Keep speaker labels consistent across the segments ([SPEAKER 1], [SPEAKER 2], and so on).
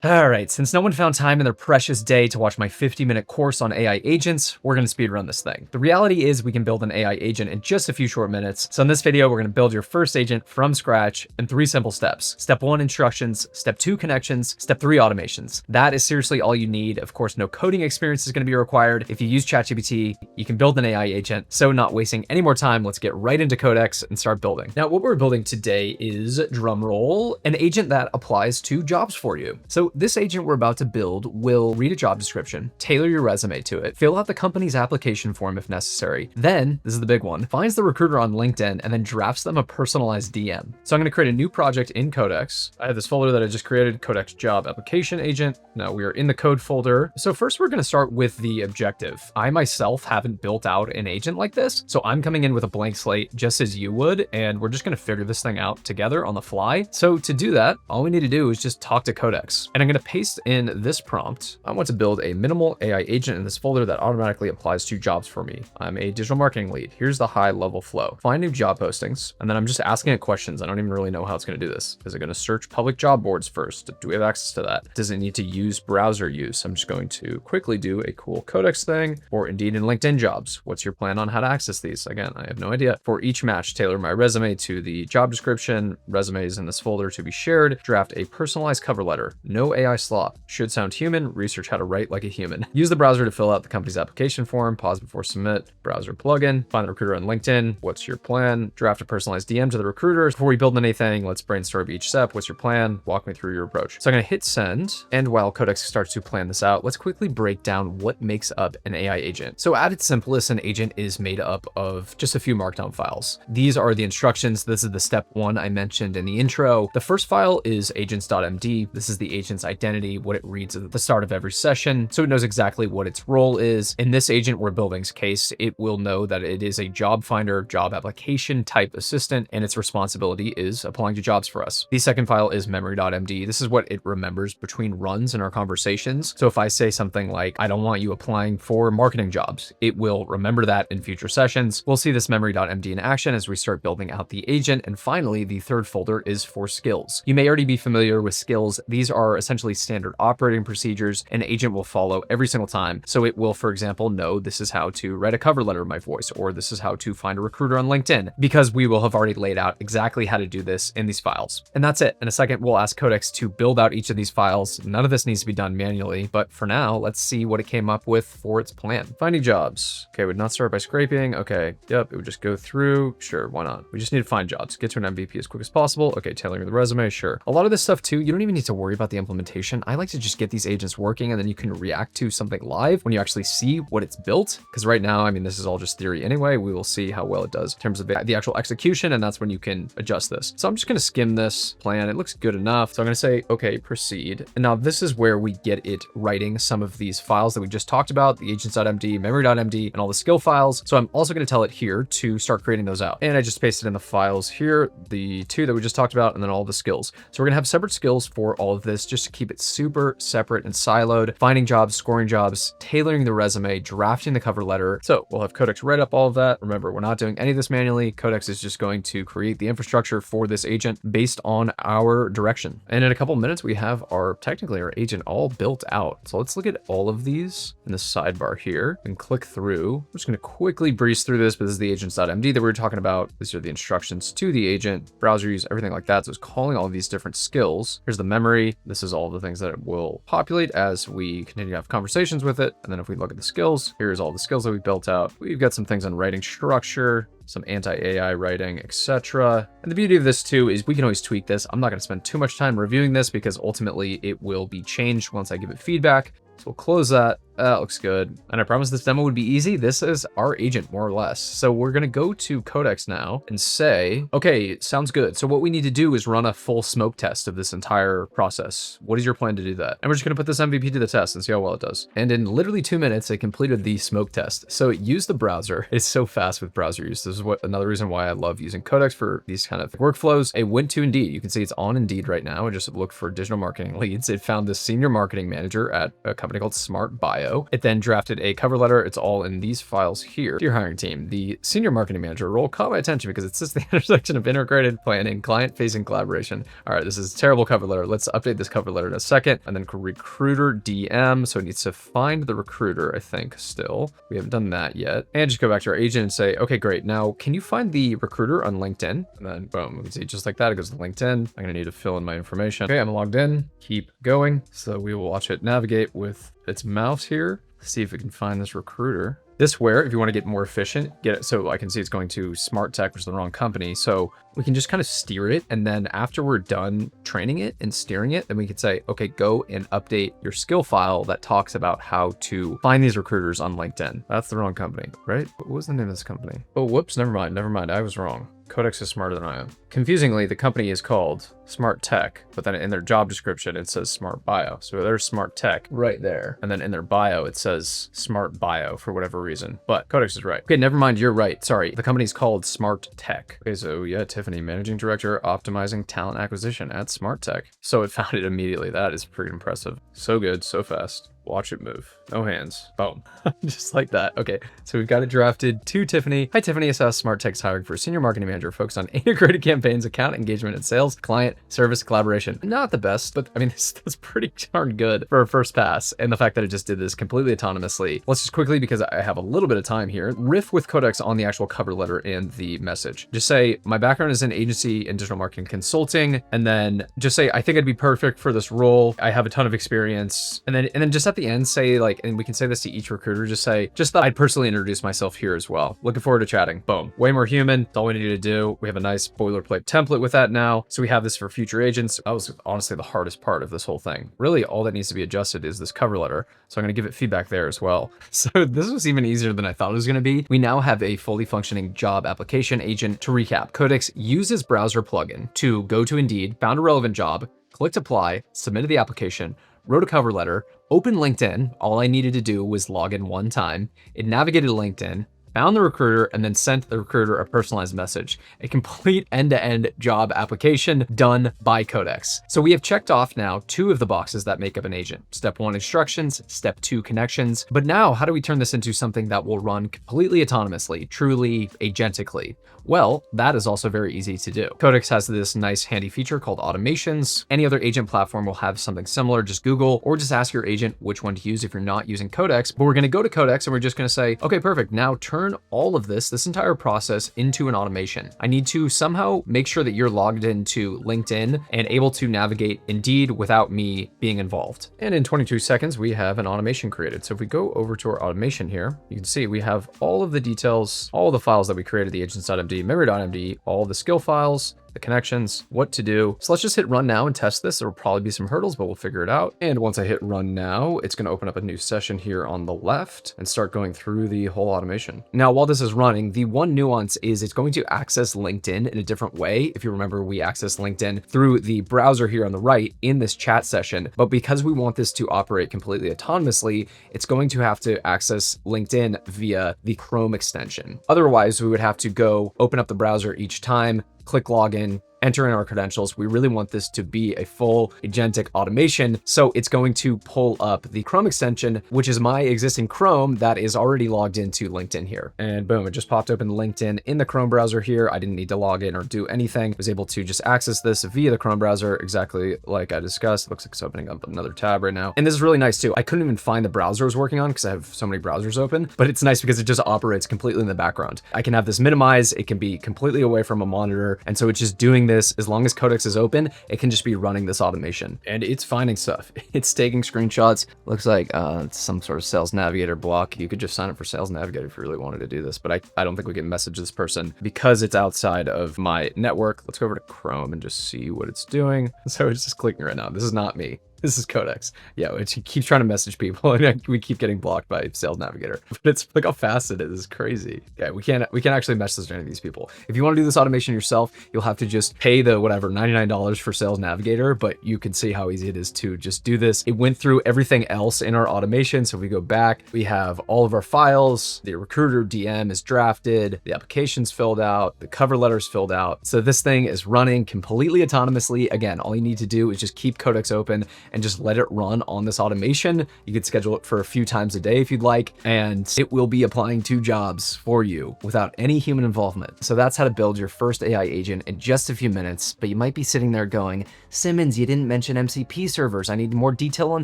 [SPEAKER 1] All right, since no one found time in their precious day to watch my 50-minute course on AI agents, we're gonna speedrun this thing. The reality is we can build an AI agent in just a few short minutes. So in this video, we're gonna build your first agent from scratch in 3 simple steps. Step 1, instructions. Step 2, connections. Step 3, automations. That is seriously all you need. Of course, no coding experience is gonna be required. If you use ChatGPT, you can build an AI agent. So not wasting any more time, let's get right into Codex and start building. Now, what we're building today is, drumroll, an agent that applies to jobs for you. So this agent we're about to build will read a job description, tailor your resume to it, fill out the company's application form if necessary. Then, this is the big one, finds the recruiter on LinkedIn and then drafts them a personalized DM. So I'm gonna create a new project in Codex. I have this folder that I just created, Codex job application agent. Now we are in the code folder. So first we're gonna start with the objective. I myself haven't built out an agent like this, so I'm coming in with a blank slate just as you would, and we're just gonna figure this thing out together on the fly. So to do that, all we need to do is just talk to Codex. And I'm gonna paste in this prompt. I want to build a minimal AI agent in this folder that automatically applies to jobs for me. I'm a digital marketing lead. Here's the high level flow. Find new job postings. And then I'm just asking it questions. I don't even really know how it's going to do this. Is it going to search public job boards first? Do we have access to that? Does it need to use browser use? I'm just going to quickly do a cool Codex thing for Indeed and LinkedIn jobs. What's your plan on how to access these? Again, I have no idea. For each match, tailor my resume to the job description, resumes in this folder to be shared, draft a personalized cover letter. No AI slop. Should sound human, research how to write like a human. Use the browser to fill out the company's application form, pause before submit, browser plugin, find the recruiter on LinkedIn. What's your plan? Draft a personalized DM to the recruiter. Before we build anything, let's brainstorm each step. What's your plan? Walk me through your approach. So I'm gonna hit send. And while Codex starts to plan this out, let's quickly break down what makes up an AI agent. So at its simplest, an agent is made up of just a few markdown files. These are the instructions. This is the step 1 I mentioned in the intro. The first file is agents.md. This is the agent's identity, what it reads at the start of every session, so it knows exactly what its role is. In this agent we're building's case, it will know that it is a job finder, job application type assistant, and its responsibility is applying to jobs for us. The second file is memory.md. This is what it remembers between runs in our conversations. So if I say something like, I don't want you applying for marketing jobs, it will remember that in future sessions. We'll see this memory.md in action as we start building out the agent. And finally, the third folder is for skills. You may already be familiar with skills. These are essentially standard operating procedures an agent will follow every single time. So it will, for example, know this is how to write a cover letter in my voice, or this is how to find a recruiter on LinkedIn, because we will have already laid out exactly how to do this in these files. And that's it. In a second, we'll ask Codex to build out each of these files. None of this needs to be done manually, but for now, let's see what it came up with for its plan. Finding jobs. Okay, would not start by scraping. Okay, yep, it would just go through. Sure, why not? We just need to find jobs. Get to an MVP as quick as possible. Okay, tailoring the resume, sure. A lot of this stuff too, you don't even need to worry about the implementation. I like to just get these agents working, and then you can react to something live when you actually see what it's built. Because right now, I mean, this is all just theory anyway. We will see how well it does in terms of the actual execution, and that's when you can adjust this. So I'm just gonna skim this plan. It looks good enough. So I'm gonna say, okay, proceed. And now this is where we get it writing some of these files that we just talked about, the agents.md, memory.md, and all the skill files. So I'm also gonna tell it here to start creating those out. And I just pasted in the files here, the 2 that we just talked about, and then all the skills. So we're gonna have separate skills for all of this, just to keep it super separate and siloed. Finding jobs, scoring jobs, tailoring the resume, drafting the cover letter. So we'll have Codex write up all of that. Remember, we're not doing any of this manually. Codex is just going to create the infrastructure for this agent based on our direction. And in a couple minutes, we have technically our agent all built out. So let's look at all of these in the sidebar here and click through. I'm just gonna quickly breeze through this, but this is the agents.md that we were talking about. These are the instructions to the agent, browser use, everything like that. So it's calling all of these different skills. Here's the memory. This is all the things that it will populate as we continue to have conversations with it. And then if we look at the skills, here's all the skills that we built out. We've got some things on writing structure, some anti-AI writing, etc. And the beauty of this too is we can always tweak this. I'm not going to spend too much time reviewing this because ultimately it will be changed once I give it feedback. So we'll close that. That looks good. And I promise this demo would be easy. This is our agent, more or less. So we're gonna go to Codex now and say, okay, sounds good. So what we need to do is run a full smoke test of this entire process. What is your plan to do that? And we're just gonna put this MVP to the test and see how well it does. And in literally 2 minutes, it completed the smoke test. So it used the browser. It's so fast with browser use. This is another reason why I love using Codex for these kind of workflows. It went to Indeed. You can see it's on Indeed right now. I just looked for digital marketing leads. It found this senior marketing manager at a company called Smart Bio. bio. It then drafted a cover letter. It's all in these files here. Dear hiring team, the senior marketing manager role caught my attention because it sits the intersection of integrated planning, client-facing collaboration. All right, this is a terrible cover letter. Let's update this cover letter in a second. And then recruiter DM. So it needs to find the recruiter, I think, still. We haven't done that yet. And just go back to our agent and say, okay, great. Now, can you find the recruiter on LinkedIn? And then boom, we can see just like that. It goes to LinkedIn. I'm going to need to fill in my information. Okay, I'm logged in. Keep going. So we will watch it navigate with its mouse here. See if we can find this recruiter. This where, if you want to get more efficient, get it. So I can see it's going to Smart Tech, which is the wrong company. So we can just kind of steer it. And then after we're done training it and steering it, then we could say, okay, go and update your skill file that talks about how to find these recruiters on LinkedIn. That's the wrong company, right? What was the name of this company? Oh, whoops. Never mind. I was wrong. Codex is smarter than I am. Confusingly, the company is called Smart Tech, but then in their job description, it says Smart Bio. So there's Smart Tech right there. And then in their bio, it says Smart Bio for whatever reason, but Codex is right. Okay, never mind. You're right. Sorry. The company's called Smart Tech. Okay, so yeah, Tiffany, managing director, optimizing talent acquisition at Smart Tech. So it found it immediately. That is pretty impressive. So good, so fast. Watch it move. No hands. Boom. Just like that. Okay, so we've got it drafted to Tiffany. Hi, Tiffany. SS Smart Tech's hiring for a senior marketing manager focused on integrated campaigns, account engagement, and sales, client service collaboration. Not the best, but I mean, that's pretty darn good for a first pass. And the fact that it just did this completely autonomously. Let's just quickly, because I have a little bit of time here, riff with Codex on the actual cover letter and the message. Just say, my background is in agency and digital marketing consulting. And then just say, I think I'd be perfect for this role. I have a ton of experience. And then just at the end, say like, and we can say this to each recruiter, just say, just that I'd personally introduce myself here as well. Looking forward to chatting. Boom. Way more human. That's all we need to do. We have a nice boilerplate template with that now. So we have this for future agents. That was honestly the hardest part of this whole thing. Really, all that needs to be adjusted is this cover letter. So I'm going to give it feedback there as well. So this was even easier than I thought it was going to be. We now have a fully functioning job application agent. To recap, Codex uses browser plugin to go to Indeed, found a relevant job, clicked apply, submitted the application, wrote a cover letter, opened LinkedIn. All I needed to do was log in one time. It navigated LinkedIn, found the recruiter, and then sent the recruiter a personalized message. A complete end-to-end job application done by Codex. So we have checked off now 2 of the boxes that make up an agent. Step 1, instructions. Step 2, connections. But now, how do we turn this into something that will run completely autonomously, truly agentically? Well, that is also very easy to do. Codex has this nice handy feature called automations. Any other agent platform will have something similar. Just Google or just ask your agent which one to use if you're not using Codex. But we're going to go to Codex and we're just going to say, okay, perfect. Now turn all of this entire process into an automation. I need to somehow make sure that you're logged into LinkedIn and able to navigate Indeed without me being involved. And in 22 seconds, we have an automation created. So if we go over to our automation here, you can see we have all of the details, all the files that we created, the agents.md, memory.md, all the skill files, the connections, what to do. So let's just hit run now and test this. There will probably be some hurdles, but we'll figure it out. And once I hit run now, it's going to open up a new session here on the left and start going through the whole automation. Now, while this is running, the one nuance is it's going to access LinkedIn in a different way. If you remember, we access LinkedIn through the browser here on the right in this chat session. But because we want this to operate completely autonomously, it's going to have to access LinkedIn via the Chrome extension. Otherwise, we would have to go open up the browser each time, click login, enter in our credentials. We really want this to be a full agentic automation. So it's going to pull up the Chrome extension, which is my existing Chrome that is already logged into LinkedIn here. And boom, it just popped open LinkedIn in the Chrome browser here. I didn't need to log in or do anything. I was able to just access this via the Chrome browser, exactly like I discussed. It looks like it's opening up another tab right now. And this is really nice too. I couldn't even find the browser I was working on because I have so many browsers open, but it's nice because it just operates completely in the background. I can have this minimized. It can be completely away from a monitor. And so it's just doing this. As long as Codex is open, it can just be running this automation, and it's finding stuff. It's taking screenshots. Looks like it's some sort of Sales Navigator block. You could just sign up for Sales Navigator if you really wanted to do this, but I don't think we can message this person because it's outside of my network. Let's go over to Chrome and just see what it's doing. So it's just clicking right now. This is not me. This is Codex. Yeah, it keeps trying to message people and we keep getting blocked by Sales Navigator. But it's like how fast it is. It's crazy. Yeah, we can't actually message any of these people. If you want to do this automation yourself, you'll have to just pay the whatever $99 for Sales Navigator, but you can see how easy it is to just do this. It went through everything else in our automation. So if we go back, we have all of our files, the recruiter DM is drafted, the application's filled out, the cover letter's filled out. So this thing is running completely autonomously. Again, all you need to do is just keep Codex open and just let it run on this automation. You could schedule it for a few times a day if you'd like, and it will be applying to jobs for you without any human involvement. So that's how to build your first AI agent in just a few minutes. But you might be sitting there going, Simmons, you didn't mention MCP servers. I need more detail on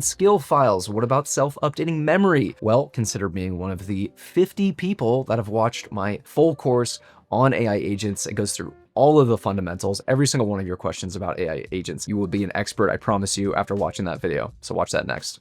[SPEAKER 1] skill files. What about self-updating memory? Well, consider being one of the 50 people that have watched my full course on AI agents. It goes through all of the fundamentals, every single one of your questions about AI agents. You will be an expert, I promise you, after watching that video. So watch that next.